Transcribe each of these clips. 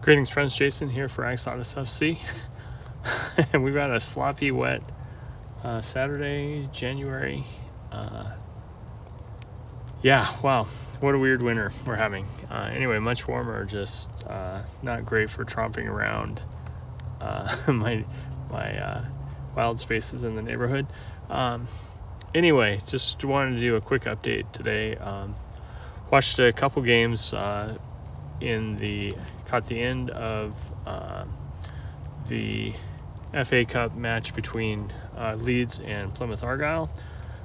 Greetings, friends. Jason here for AxodysFC. And we've got a sloppy, wet Saturday, January. Wow. What a weird winter we're having. Anyway, much warmer, just not great for tromping around my wild spaces in the neighborhood. Anyway, just wanted to do a quick update today. Watched a couple games caught the end of the FA Cup match between Leeds and Plymouth Argyle,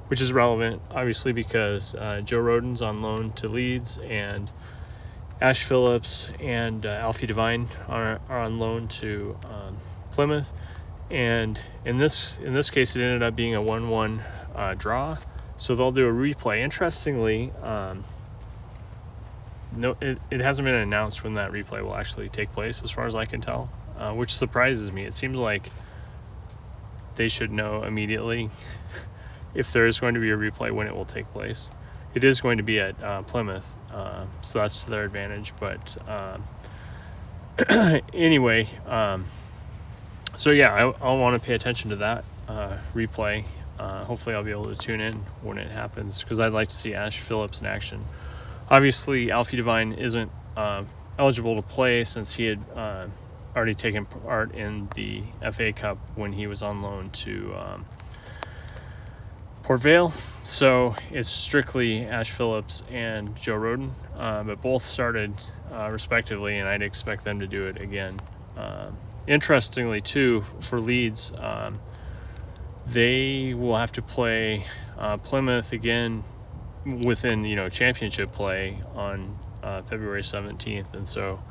which is relevant, obviously, because Joe Rodon's on loan to Leeds, and Ash Phillips and Alfie Devine are on loan to Plymouth. And in this case, it ended up being a 1-1 draw. So they'll do a replay. Interestingly, no, it hasn't been announced when that replay will actually take place, as far as I can tell, which surprises me. It seems like they should know immediately if there is going to be a replay when it will take place. It is going to be at Plymouth, so that's to their advantage. But anyway, so yeah, I'll want to pay attention to that replay. Hopefully I'll be able to tune in when it happens, because I'd like to see Ash Phillips in action. Obviously, Alfie Devine isn't eligible to play since he had already taken part in the FA Cup when he was on loan to Port Vale. So it's strictly Ash Phillips and Joe Rodon, but both started respectively, and I'd expect them to do it again. Interestingly, too, for Leeds, they will have to play Plymouth again within championship play on February 17th, and so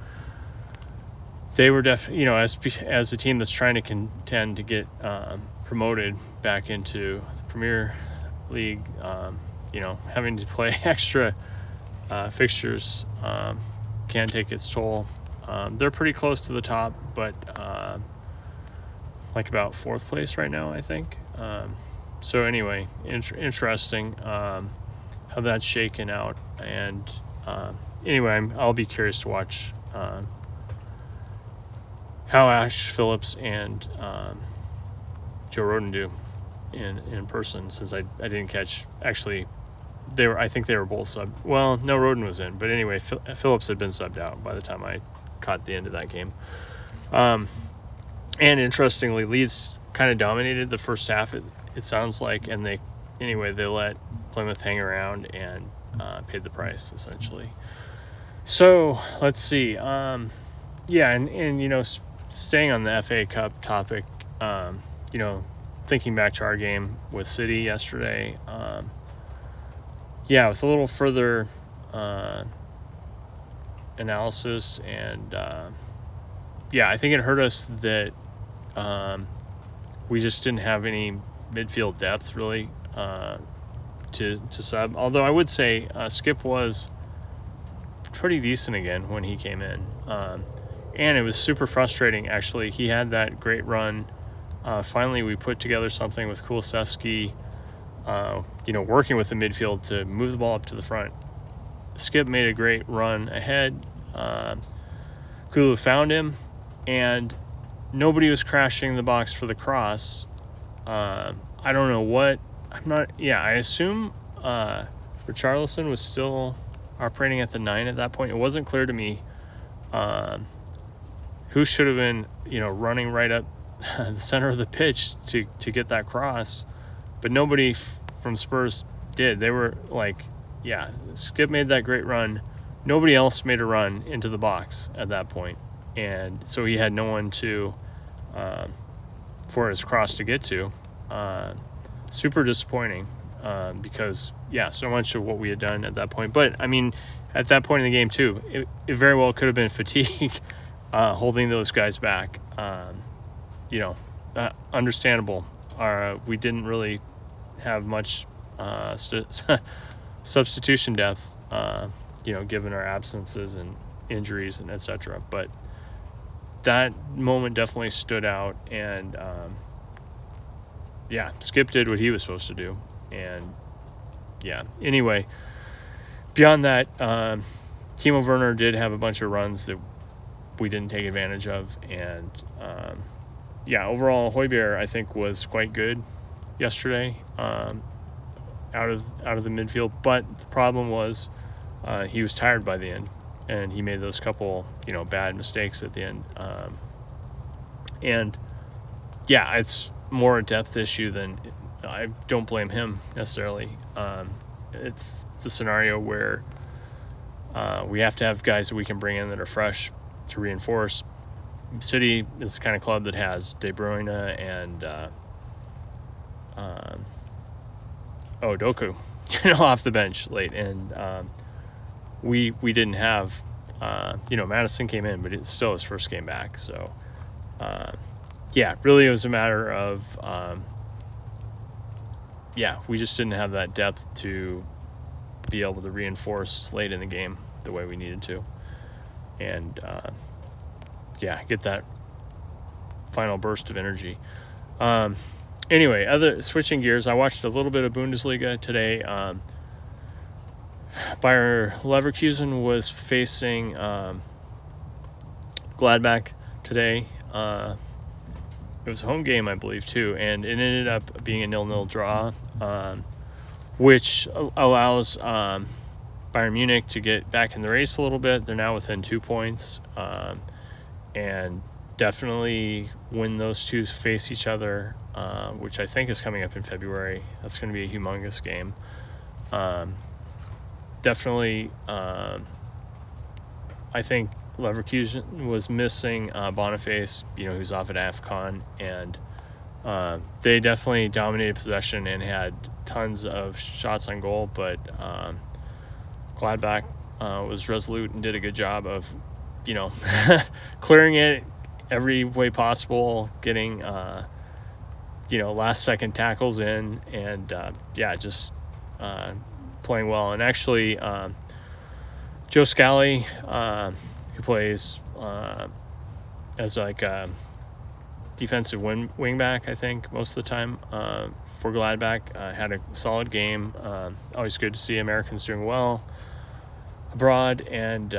they were as a team that's trying to contend to get promoted back into the Premier League, having to play extra fixtures can take its toll. They're pretty close to the top, but like about fourth place right now, I think. So anyway, interesting how that's shaken out, and anyway, I'll be curious to watch how Ash Phillips and Joe Rodon do in person, since I didn't catch. Actually, I think they were both subbed. Well, no, Rodon was in, but anyway, Phillips had been subbed out by the time I caught the end of that game. And interestingly, Leeds kind of dominated the first half, it sounds like, and they let Plymouth hang around and paid the price, essentially. So let's see. Staying on the FA Cup topic, thinking back to our game with City yesterday, with a little further analysis, and I think it hurt us that we just didn't have any midfield depth, really, to sub. Although I would say Skip was pretty decent again when he came in, and it was super frustrating, actually. He had that great run. Finally, we put together something with Kulusevski, working with the midfield to move the ball up to the front. Skip made a great run ahead. Kulu found him, and nobody was crashing the box for the cross. I don't know what. I assume Richarlison was still operating at the 9 at that point. It wasn't clear to me who should have been, running right up the center of the pitch to get that cross, but nobody from Spurs did. They were Skip made that great run. Nobody else made a run into the box at that point, and so he had no one for his cross to get to. Super disappointing, because so much of what we had done at that point. But I mean, at that point in the game too, it very well could have been fatigue holding those guys back. Understandable. We didn't really have much substitution depth, given our absences and injuries and etc. But that moment definitely stood out, and Skip did what he was supposed to do. And anyway, beyond that, Timo Werner did have a bunch of runs that we didn't take advantage of. And overall, Højbjerg I think was quite good yesterday out of the midfield. But the problem was he was tired by the end, and he made those couple bad mistakes at the end. It's more a depth issue than I don't blame him necessarily. It's the scenario where we have to have guys that we can bring in that are fresh to reinforce. City is the kind of club that has De Bruyne and Doku, off the bench late, and we didn't have. Madison came in, but it's still his first game back. So, really, it was a matter of we just didn't have that depth to be able to reinforce late in the game the way we needed to, and get that final burst of energy. Switching gears, I watched a little bit of Bundesliga today. Bayer Leverkusen was facing Gladbach today. It was a home game, I believe, too, and it ended up being a 0-0 draw, which allows Bayern Munich to get back in the race a little bit. They're now within 2 points, and definitely when those two face each other, which I think is coming up in February, that's going to be a humongous game. I think Leverkusen was missing Boniface, who's off at AFCON, and they definitely dominated possession and had tons of shots on goal, but Gladbach was resolute and did a good job of, clearing it every way possible, getting, last-second tackles in, and, just playing well. And actually, Joe Scally, who plays as like a defensive wingback, I think, most of the time for Gladbach, had a solid game. Always good to see Americans doing well abroad. And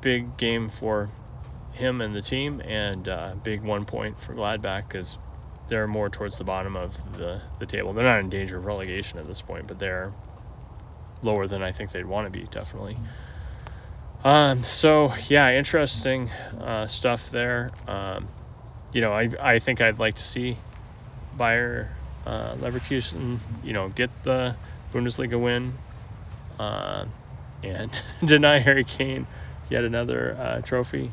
big game for him and the team, and big 1 point for Gladbach, because they're more towards the bottom of the table. They're not in danger of relegation at this point, but they're lower than I think they'd want to be, definitely. Interesting stuff there. I think I'd like to see Bayer Leverkusen, get the Bundesliga win, and deny Harry Kane yet another trophy.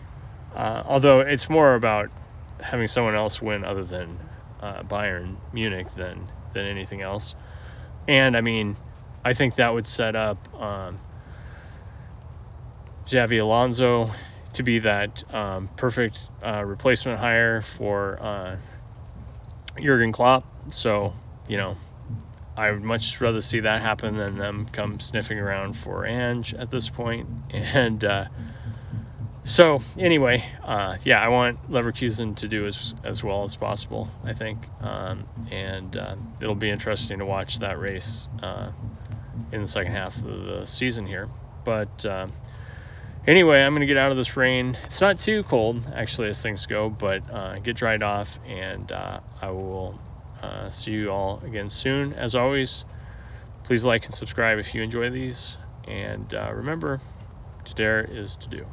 Although it's more about having someone else win other than Bayern Munich than anything else. And I think that would set up Xavi Alonso to be that perfect replacement hire for Jurgen Klopp. So, I would much rather see that happen than them come sniffing around for Ange at this point. And I want Leverkusen to do as well as possible, I think. It'll be interesting to watch that race in the second half of the season here. But I'm going to get out of this rain. It's not too cold, actually, as things go, but get dried off, and I will see you all again soon. As always, please like and subscribe if you enjoy these. And remember, to dare is to do.